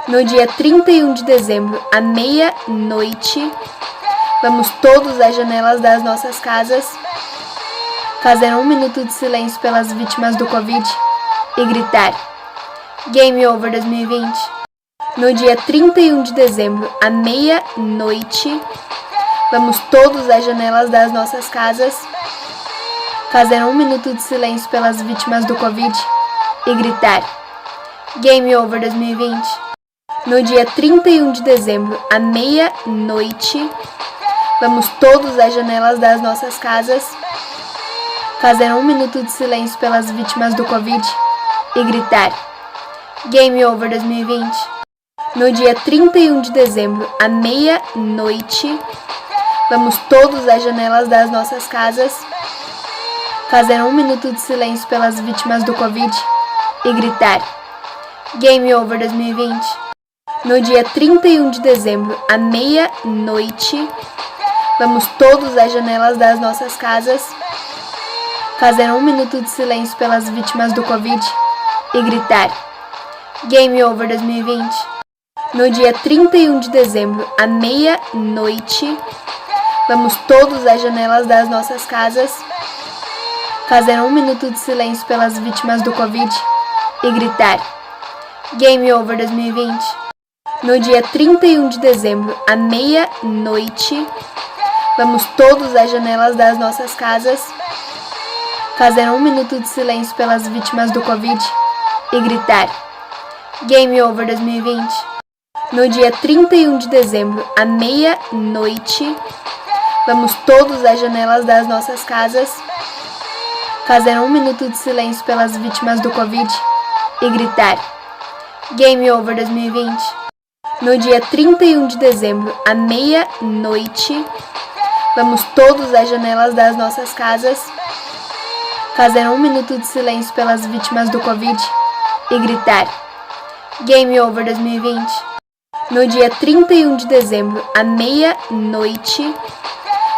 No dia 31 de dezembro, à meia-noite, vamos todos às janelas das nossas casas fazer 1 minuto de silêncio pelas vítimas do Covid e gritar: Game Over 2020. No dia 31 de dezembro, à meia-noite, vamos todos às janelas das nossas casas fazer 1 minuto de silêncio pelas vítimas do Covid e gritar: Game Over 2020. No dia 31 de dezembro, à meia-noite, vamos todos às janelas das nossas casas fazer 1 minuto de silêncio pelas vítimas do Covid e gritar: Game Over 2020. No dia 31 de dezembro, à meia-noite, vamos todos às janelas das nossas casas fazer 1 minuto de silêncio pelas vítimas do Covid e gritar: Game Over 2020. No dia 31 de dezembro, à meia-noite, vamos todos às janelas das nossas casas fazer 1 minuto de silêncio pelas vítimas do Covid e gritar: Game Over 2020. No dia 31 de dezembro, à meia-noite, vamos todos às janelas das nossas casas fazer 1 minuto de silêncio pelas vítimas do Covid e gritar: Game Over 2020. No dia 31 de dezembro, à meia-noite, vamos todos às janelas das nossas casas fazer 1 minuto de silêncio pelas vítimas do Covid e gritar: Game Over 2020. No dia 31 de dezembro, à meia-noite, vamos todos às janelas das nossas casas fazer 1 minuto de silêncio pelas vítimas do Covid e gritar: Game Over 2020. No dia 31 de dezembro, à meia-noite, vamos todos às janelas das nossas casas fazer 1 minuto de silêncio pelas vítimas do Covid e gritar: Game Over 2020. No dia 31 de dezembro, à meia-noite,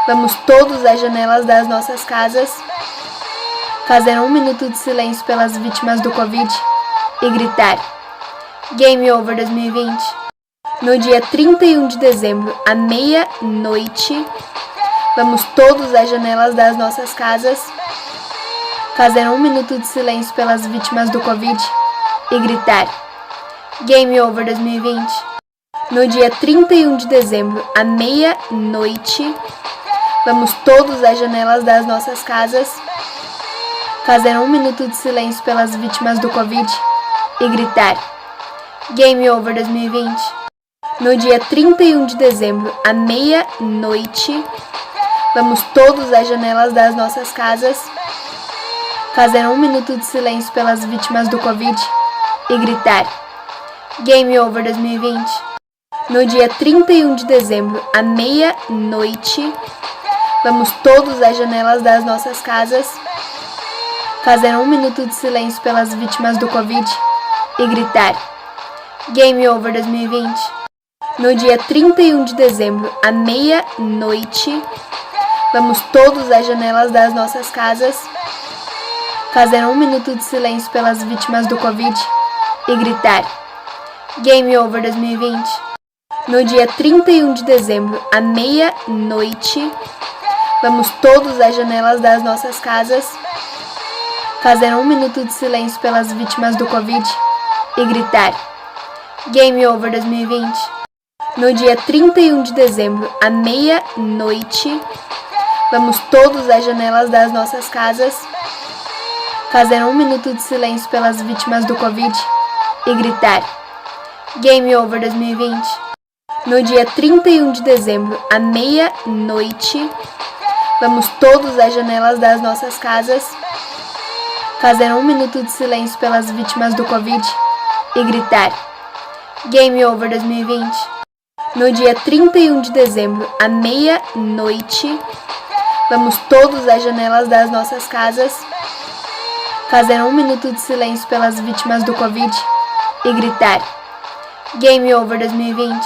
vamos todos às janelas das nossas casas fazer 1 minuto de silêncio pelas vítimas do Covid e gritar: Game Over 2020. No dia 31 de dezembro, à meia-noite, vamos todos às janelas das nossas casas fazer 1 minuto de silêncio pelas vítimas do Covid e gritar: Game Over 2020. No dia 31 de dezembro, à meia-noite, vamos todos às janelas das nossas casas fazer 1 minuto de silêncio pelas vítimas do Covid e gritar: Game Over 2020. No dia 31 de dezembro, à meia-noite, vamos todos às janelas das nossas casas fazer 1 minuto de silêncio pelas vítimas do Covid e gritar: Game Over 2020. No dia 31 de dezembro, à meia-noite, vamos todos às janelas das nossas casas fazer 1 minuto de silêncio pelas vítimas do Covid e gritar: Game Over 2020. No dia 31 de dezembro, à meia-noite, vamos todos às janelas das nossas casas fazer 1 minuto de silêncio pelas vítimas do Covid e gritar: Game Over 2020. No dia 31 de dezembro, à meia-noite, vamos todos às janelas das nossas casas fazer 1 minuto de silêncio pelas vítimas do Covid e gritar: Game Over 2020. No dia 31 de dezembro, à meia-noite, vamos todos às janelas das nossas casas fazer 1 minuto de silêncio pelas vítimas do Covid e gritar: Game Over 2020. No dia 31 de dezembro, à meia-noite, vamos todos às janelas das nossas casas fazer 1 minuto de silêncio pelas vítimas do Covid e gritar: Game Over 2020. No dia 31 de dezembro, à meia-noite, vamos todos às janelas das nossas casas fazer 1 minuto de silêncio pelas vítimas do Covid e gritar: Game Over 2020.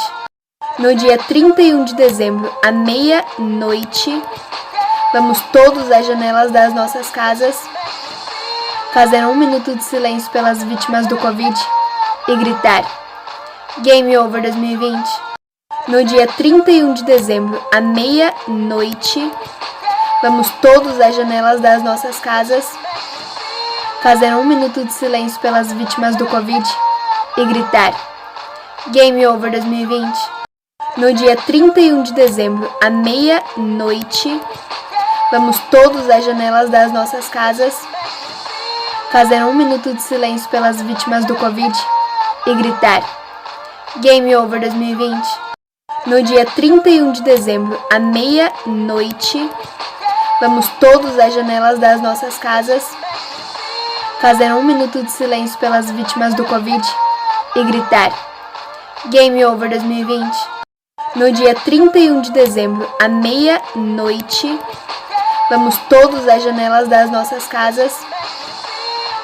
No dia 31 de dezembro, à meia-noite, vamos todos às janelas das nossas casas fazer 1 minuto de silêncio pelas vítimas do Covid e gritar: Game Over 2020. No dia 31 de dezembro, à meia-noite, vamos todos às janelas das nossas casas fazer 1 minuto de silêncio pelas vítimas do Covid e gritar: Game Over 2020. No dia 31 de dezembro, à meia-noite, vamos todos às janelas das nossas casas fazer 1 minuto de silêncio pelas vítimas do Covid e gritar: Game Over 2020. No dia 31 de dezembro, à meia-noite, vamos todos às janelas das nossas casas fazer 1 minuto de silêncio pelas vítimas do Covid e gritar: Game Over 2020. No dia 31 de dezembro, à meia-noite, vamos todos às janelas das nossas casas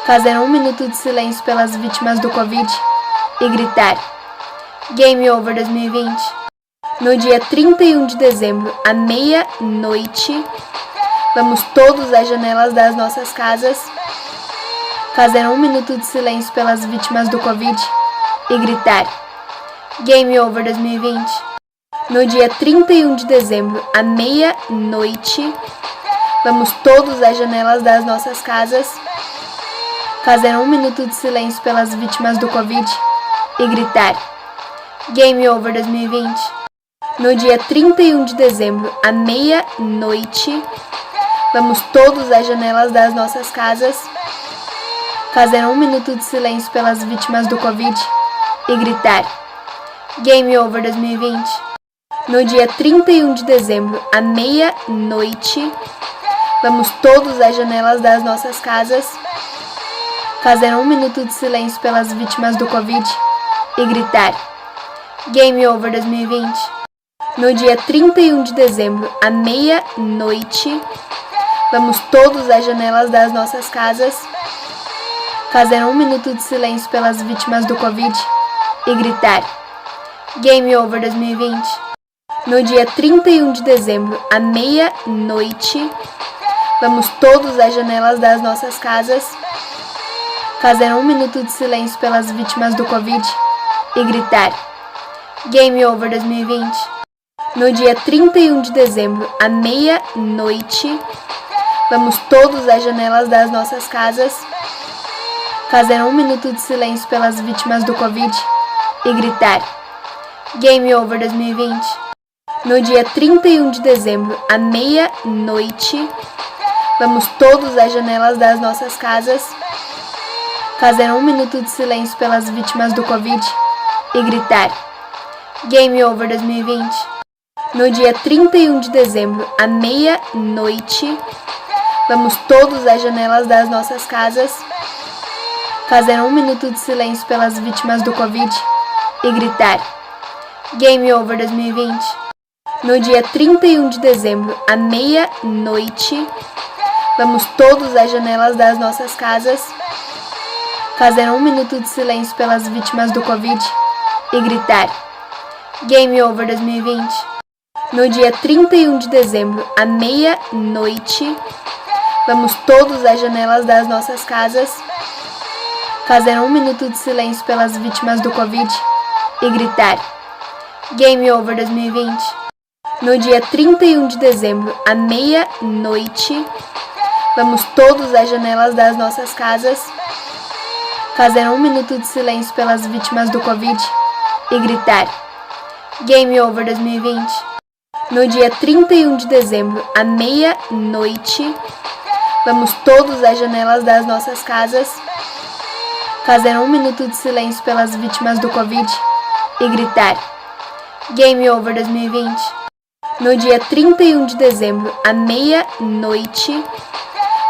fazer 1 minuto de silêncio pelas vítimas do Covid e gritar: Game Over 2020. No dia 31 de dezembro, à meia-noite, vamos todos às janelas das nossas casas fazer 1 minuto de silêncio pelas vítimas do Covid e gritar: Game Over 2020. No dia 31 de dezembro, à meia-noite, vamos todos às janelas das nossas casas fazer 1 minuto de silêncio pelas vítimas do Covid e gritar: Game Over 2020. No dia 31 de dezembro, à meia-noite, vamos todos às janelas das nossas casas fazer 1 minuto de silêncio pelas vítimas do Covid e gritar: Game Over 2020. No dia 31 de dezembro, à meia-noite, vamos todos às janelas das nossas casas fazer 1 minuto de silêncio pelas vítimas do Covid e gritar: Game Over 2020. No dia 31 de dezembro, à meia-noite, vamos todos às janelas das nossas casas fazer 1 minuto de silêncio pelas vítimas do Covid e gritar: Game Over 2020. No dia 31 de dezembro, à meia-noite, vamos todos às janelas das nossas casas fazer 1 minuto de silêncio pelas vítimas do Covid e gritar: Game Over 2020. No dia 31 de dezembro, à meia-noite, vamos todos às janelas das nossas casas fazer 1 minuto de silêncio pelas vítimas do Covid e gritar: Game Over 2020. No dia 31 de dezembro, à meia-noite, vamos todos às janelas das nossas casas fazer 1 minuto de silêncio pelas vítimas do Covid e gritar: Game Over 2020. No dia 31 de dezembro, à meia-noite, vamos todos às janelas das nossas casas fazer 1 minuto de silêncio pelas vítimas do Covid e gritar: Game Over 2020. No dia 31 de dezembro, à meia-noite, vamos todos às janelas das nossas casas fazer 1 minuto de silêncio pelas vítimas do Covid e gritar: Game Over 2020. No dia 31 de dezembro, à meia-noite, vamos todos às janelas das nossas casas fazer 1 minuto de silêncio pelas vítimas do Covid e gritar: Game Over 2020. No dia 31 de dezembro, à meia-noite, vamos todos às janelas das nossas casas fazer 1 minuto de silêncio pelas vítimas do Covid e gritar: Game Over 2020. No dia 31 de dezembro, à meia-noite, vamos todos às janelas das nossas casas fazer 1 minuto de silêncio pelas vítimas do Covid e gritar: Game Over 2020. No dia 31 de dezembro, à meia-noite,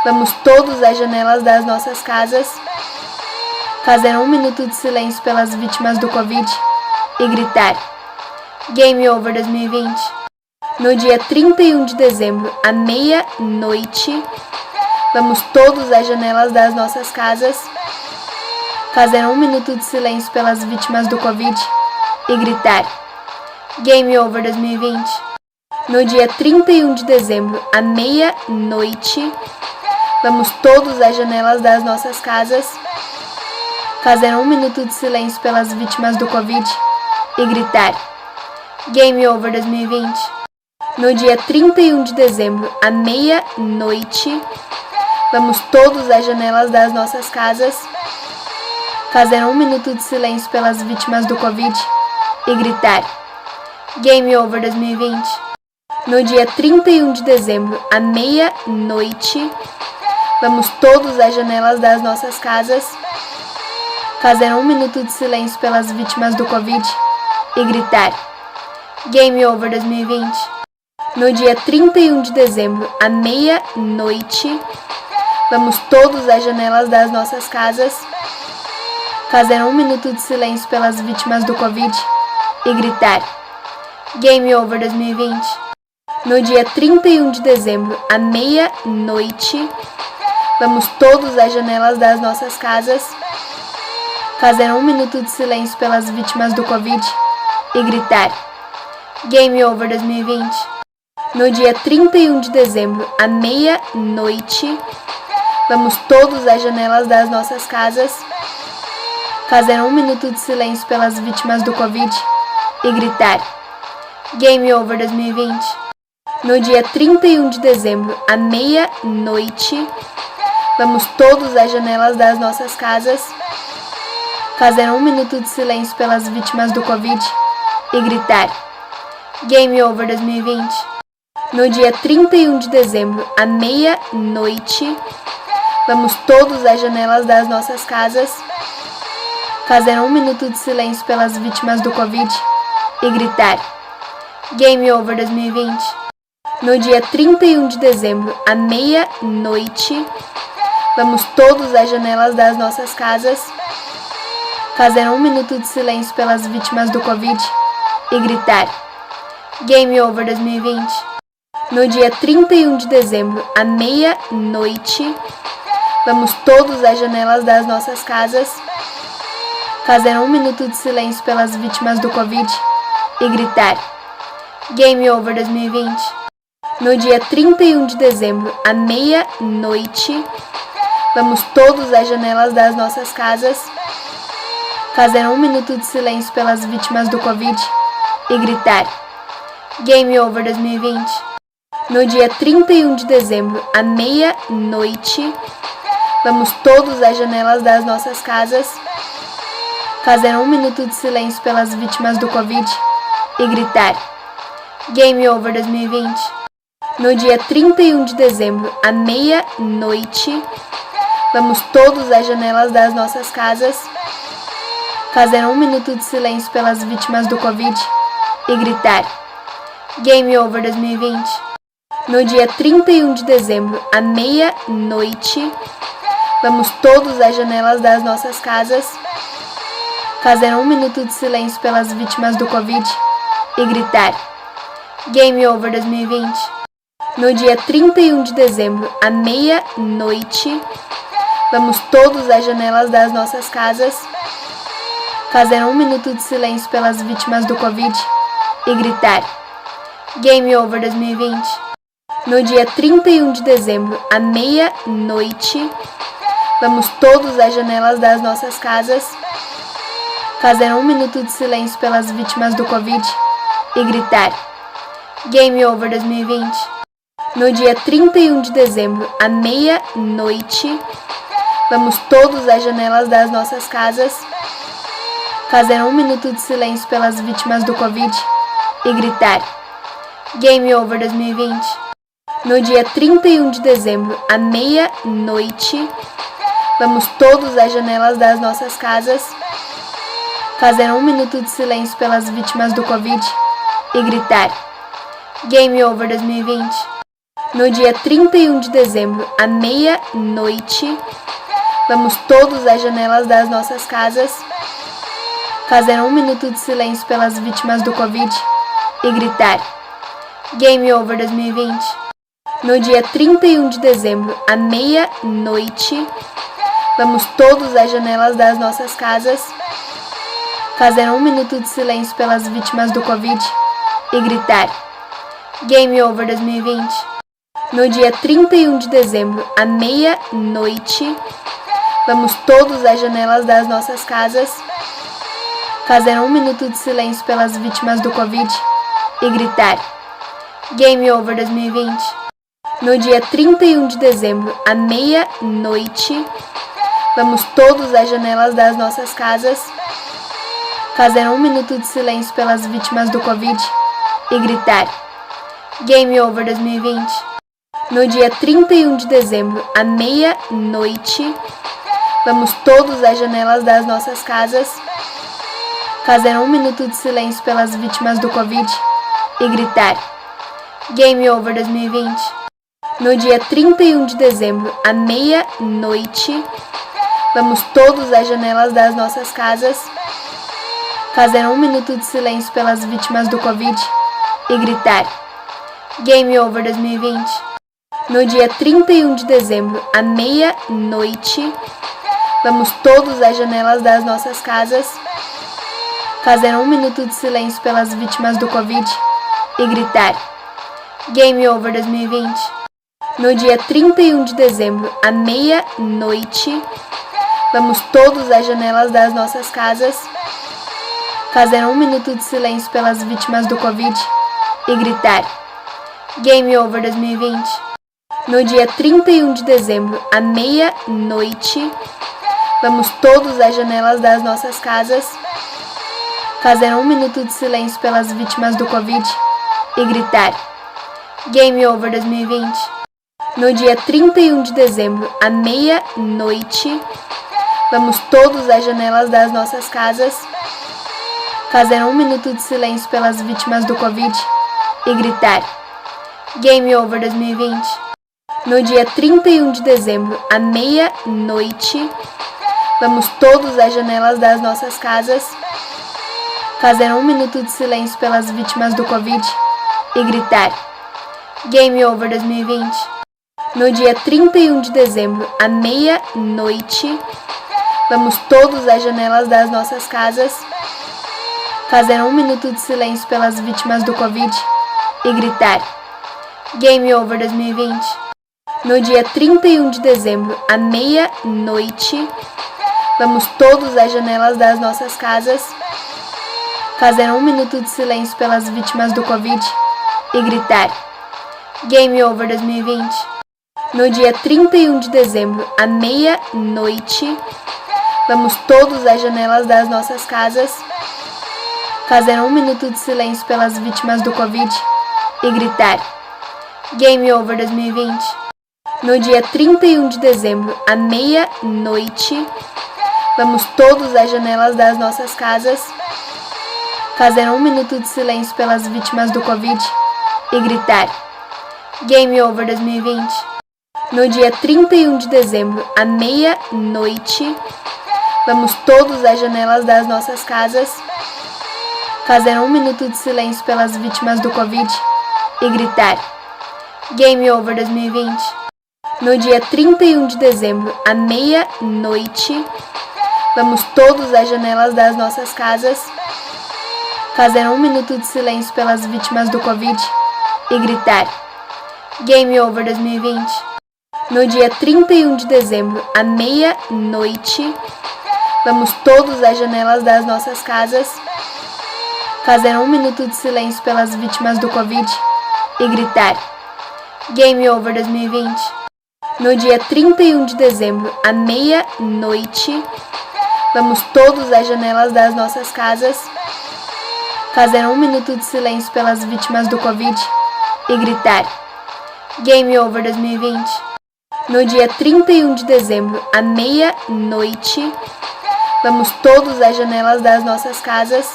vamos todos às janelas das nossas casas fazer 1 minuto de silêncio pelas vítimas do Covid e gritar: Game Over 2020. No dia 31 de dezembro, à meia-noite, vamos todos às janelas das nossas casas fazer 1 minuto de silêncio pelas vítimas do Covid e gritar: Game Over 2020. No dia 31 de dezembro, à meia-noite, vamos todos às janelas das nossas casas fazer 1 minuto de silêncio pelas vítimas do Covid e gritar: Game Over 2020. No dia 31 de dezembro, à meia-noite, vamos todos às janelas das nossas casas fazer 1 minuto de silêncio pelas vítimas do Covid e gritar: Game Over 2020. No dia 31 de dezembro, à meia-noite, vamos todos às janelas das nossas casas fazer 1 minuto de silêncio pelas vítimas do Covid e gritar: Game Over 2020. No dia 31 de dezembro, à meia-noite, vamos todos às janelas das nossas casas fazer 1 minuto de silêncio pelas vítimas do Covid e gritar: Game Over 2020. No dia 31 de dezembro, à meia-noite, vamos todos às janelas das nossas casas fazer 1 minuto de silêncio pelas vítimas do Covid e gritar: Game Over 2020. No dia 31 de dezembro, à meia-noite, vamos todos às janelas das nossas casas fazer 1 minuto de silêncio pelas vítimas do Covid e gritar: Game Over 2020. No dia 31 de dezembro, à meia-noite, vamos todos às janelas das nossas casas fazer 1 minuto de silêncio pelas vítimas do Covid e gritar: Game Over 2020. No dia 31 de dezembro, à meia-noite, vamos todos às janelas das nossas casas fazer 1 minuto de silêncio pelas vítimas do Covid e gritar: Game Over 2020. No dia 31 de dezembro, à meia-noite, vamos todos às janelas das nossas casas fazer 1 minuto de silêncio pelas vítimas do Covid e gritar: Game Over 2020. No dia 31 de dezembro, à meia-noite, vamos todos às janelas das nossas casas fazer 1 minuto de silêncio pelas vítimas do Covid e gritar: Game Over 2020. No dia 31 de dezembro, à meia-noite, vamos todos às janelas das nossas casas fazer 1 minuto de silêncio pelas vítimas do Covid e gritar: Game Over 2020. No dia 31 de dezembro, à meia-noite, vamos todos às janelas das nossas casas fazer 1 minuto de silêncio pelas vítimas do Covid e gritar: Game Over 2020. No dia 31 de dezembro, à meia-noite, vamos todos às janelas das nossas casas fazer 1 minuto de silêncio pelas vítimas do Covid e gritar: Game Over 2020. No dia 31 de dezembro, à meia-noite, vamos todos às janelas das nossas casas fazer 1 minuto de silêncio pelas vítimas do Covid e gritar: Game Over 2020. No dia 31 de dezembro, à meia-noite, vamos todos às janelas das nossas casas fazer 1 minuto de silêncio pelas vítimas do Covid e gritar: Game Over 2020. No dia 31 de dezembro, à meia-noite, vamos todos às janelas das nossas casas fazer 1 minuto de silêncio pelas vítimas do Covid e gritar: Game Over 2020. No dia 31 de dezembro, à meia-noite, vamos todos às janelas das nossas casas fazer 1 minuto de silêncio pelas vítimas do Covid e gritar: Game Over 2020. No dia 31 de dezembro, à meia-noite, vamos todos às janelas das nossas casas fazer 1 minuto de silêncio pelas vítimas do Covid e gritar: Game Over 2020. No dia 31 de dezembro, à meia-noite, vamos todos às janelas das nossas casas fazer 1 minuto de silêncio pelas vítimas do Covid e gritar: Game Over 2020. No dia 31 de dezembro, à meia-noite, vamos todos às janelas das nossas casas fazer 1 minuto de silêncio pelas vítimas do Covid e gritar: Game Over 2020. No dia 31 de dezembro, à meia-noite, Vamos todos às janelas das nossas casas fazer um minuto de silêncio pelas vítimas do Covid e gritar: Game Over 2020. No dia 31 de dezembro, à meia-noite, vamos todos às janelas das nossas casas fazer um minuto de silêncio pelas vítimas do Covid e gritar: Game Over 2020. No dia 31 de dezembro, à meia-noite, vamos todos às janelas das nossas casas fazer um minuto de silêncio pelas vítimas do Covid e gritar: Game Over 2020. No dia 31 de dezembro, à meia-noite, vamos todos às janelas das nossas casas fazer um minuto de silêncio pelas vítimas do Covid e gritar: Game Over 2020. No dia 31 de dezembro, à meia-noite, vamos todos às janelas das nossas casas fazer um minuto de silêncio pelas vítimas do Covid e gritar: Game Over 2020. No dia 31 de dezembro, à meia-noite, vamos todos às janelas das nossas casas fazer um minuto de silêncio pelas vítimas do Covid e gritar: Game Over 2020. No dia 31 de dezembro, à meia-noite, vamos todos às janelas das nossas casas fazer um minuto de silêncio pelas vítimas do Covid e gritar: Game Over 2020. No dia 31 de dezembro, à meia-noite, vamos todos às janelas das nossas casas fazer um minuto de silêncio pelas vítimas do Covid e gritar: Game Over 2020. No dia 31 de dezembro, à meia-noite, vamos todos às janelas das nossas casas fazer um minuto de silêncio pelas vítimas do Covid e gritar: Game Over 2020. No dia 31 de dezembro, à meia-noite, vamos todos às janelas das nossas casas fazer um minuto de silêncio pelas vítimas do Covid e gritar: Game Over 2020. No dia 31 de dezembro, à meia-noite, vamos todos às janelas das nossas casas fazer um minuto de silêncio pelas vítimas do Covid e gritar: Game Over 2020. No dia 31 de dezembro, à meia-noite, vamos todos às janelas das nossas casas fazer um minuto de silêncio pelas vítimas do Covid e gritar: Game Over 2020. No dia 31 de dezembro, à meia-noite, vamos todos às janelas das nossas casas fazer um minuto de silêncio pelas vítimas do Covid e gritar: Game Over 2020. No dia 31 de dezembro, à meia-noite, vamos todos às janelas das nossas casas fazer um minuto de silêncio pelas vítimas do Covid e gritar: Game Over 2020. No dia 31 de dezembro, à meia-noite, vamos todos às janelas das nossas casas fazer um minuto de silêncio pelas vítimas do Covid e gritar: Game Over 2020. No dia 31 de dezembro, à meia-noite, vamos todos às janelas das nossas casas fazer um minuto de silêncio pelas vítimas do Covid e gritar: Game Over 2020. No dia 31 de dezembro, à meia-noite, vamos todos às janelas das nossas casas fazer um minuto de silêncio pelas vítimas do Covid e gritar: Game Over 2020. No dia 31 de dezembro, à meia-noite, vamos todos às janelas das nossas casas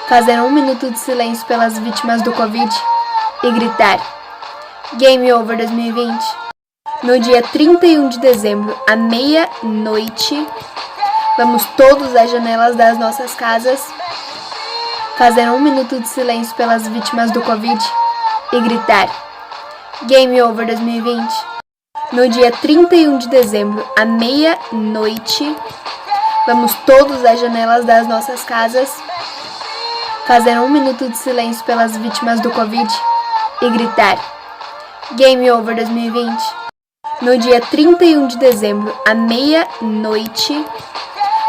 fazer um minuto de silêncio pelas vítimas do Covid e gritar: Game Over 2020. No dia 31 de dezembro, à meia-noite, vamos todos às janelas das nossas casas fazer um minuto de silêncio pelas vítimas do Covid e gritar: Game Over 2020. No dia 31 de dezembro, à meia-noite, vamos todos às janelas das nossas casas fazer um minuto de silêncio pelas vítimas do Covid e gritar: Game Over 2020. No dia 31 de dezembro, à meia-noite,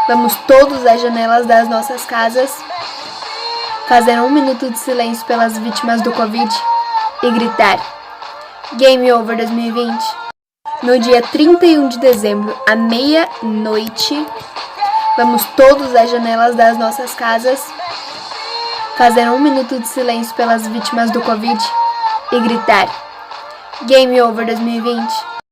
vamos todos às janelas das nossas casas fazer 1 minuto de silêncio pelas vítimas do Covid e gritar: Game Over 2020. No dia 31 de dezembro, à meia-noite, vamos todos às janelas das nossas casas fazer 1 minuto de silêncio pelas vítimas do Covid e gritar: Game Over 2020.